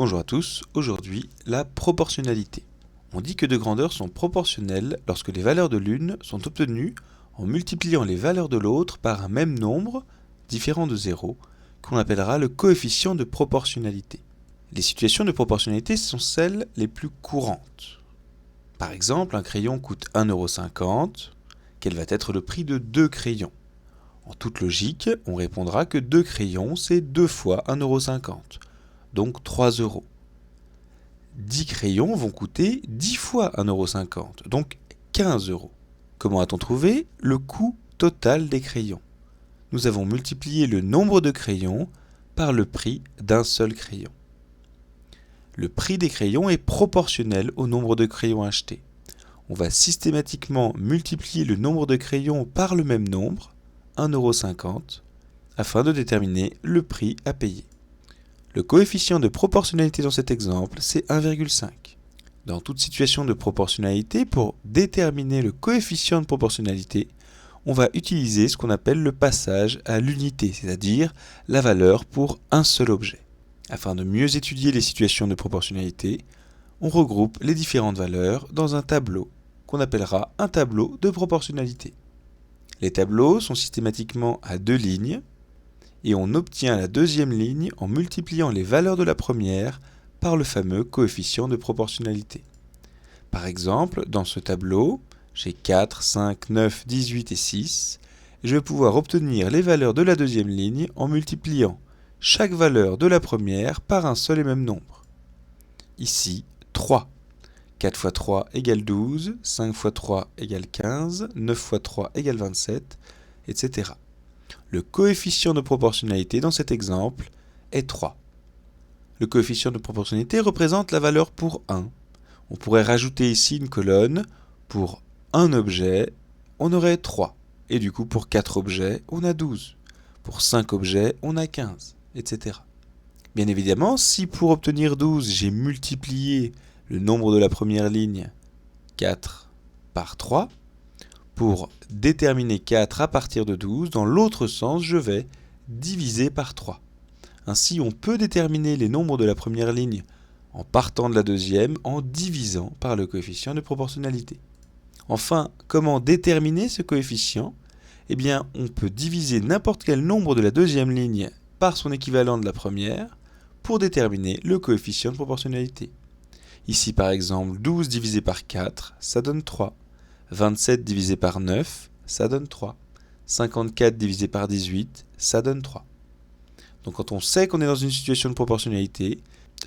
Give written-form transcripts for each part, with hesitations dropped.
Bonjour à tous, aujourd'hui la proportionnalité. On dit que deux grandeurs sont proportionnelles lorsque les valeurs de l'une sont obtenues en multipliant les valeurs de l'autre par un même nombre, différent de 0, qu'on appellera le coefficient de proportionnalité. Les situations de proportionnalité sont celles les plus courantes. Par exemple, un crayon coûte 1,50 €, quel va être le prix de 2 crayons? En toute logique, on répondra que 2 crayons, c'est 2 fois 1,50 €, donc 3 €. 10 crayons vont coûter 10 fois 1,50 €, donc 15 €. Comment a-t-on trouvé le coût total des crayons? Nous avons multiplié le nombre de crayons par le prix d'un seul crayon. Le prix des crayons est proportionnel au nombre de crayons achetés. On va systématiquement multiplier le nombre de crayons par le même nombre, 1,50 €, afin de déterminer le prix à payer. Le coefficient de proportionnalité dans cet exemple, c'est 1,5. Dans toute situation de proportionnalité, pour déterminer le coefficient de proportionnalité, on va utiliser ce qu'on appelle le passage à l'unité, c'est-à-dire la valeur pour un seul objet. Afin de mieux étudier les situations de proportionnalité, on regroupe les différentes valeurs dans un tableau qu'on appellera un tableau de proportionnalité. Les tableaux sont systématiquement à deux lignes, et on obtient la deuxième ligne en multipliant les valeurs de la première par le fameux coefficient de proportionnalité. Par exemple, dans ce tableau, j'ai 4, 5, 9, 18 et 6, et je vais pouvoir obtenir les valeurs de la deuxième ligne en multipliant chaque valeur de la première par un seul et même nombre. Ici, 3. 4 fois 3 égale 12, 5 fois 3 égale 15, 9 fois 3 égale 27, etc. Le coefficient de proportionnalité dans cet exemple est 3. Le coefficient de proportionnalité représente la valeur pour 1. On pourrait rajouter ici une colonne. Pour un objet, on aurait 3. Et du coup, pour 4 objets, on a 12. Pour 5 objets, on a 15, etc. Bien évidemment, si pour obtenir 12, j'ai multiplié le nombre de la première ligne, 4, par 3, pour déterminer 4 à partir de 12, dans l'autre sens, je vais diviser par 3. Ainsi, on peut déterminer les nombres de la première ligne en partant de la deuxième, en divisant par le coefficient de proportionnalité. Enfin, comment déterminer ce coefficient? Eh bien, on peut diviser n'importe quel nombre de la deuxième ligne par son équivalent de la première pour déterminer le coefficient de proportionnalité. Ici, par exemple, 12 divisé par 4, ça donne 3. 27 divisé par 9, ça donne 3. 54 divisé par 18, ça donne 3. Donc quand on sait qu'on est dans une situation de proportionnalité,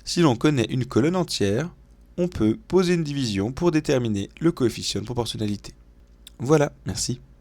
si l'on connaît une colonne entière, on peut poser une division pour déterminer le coefficient de proportionnalité. Voilà, merci.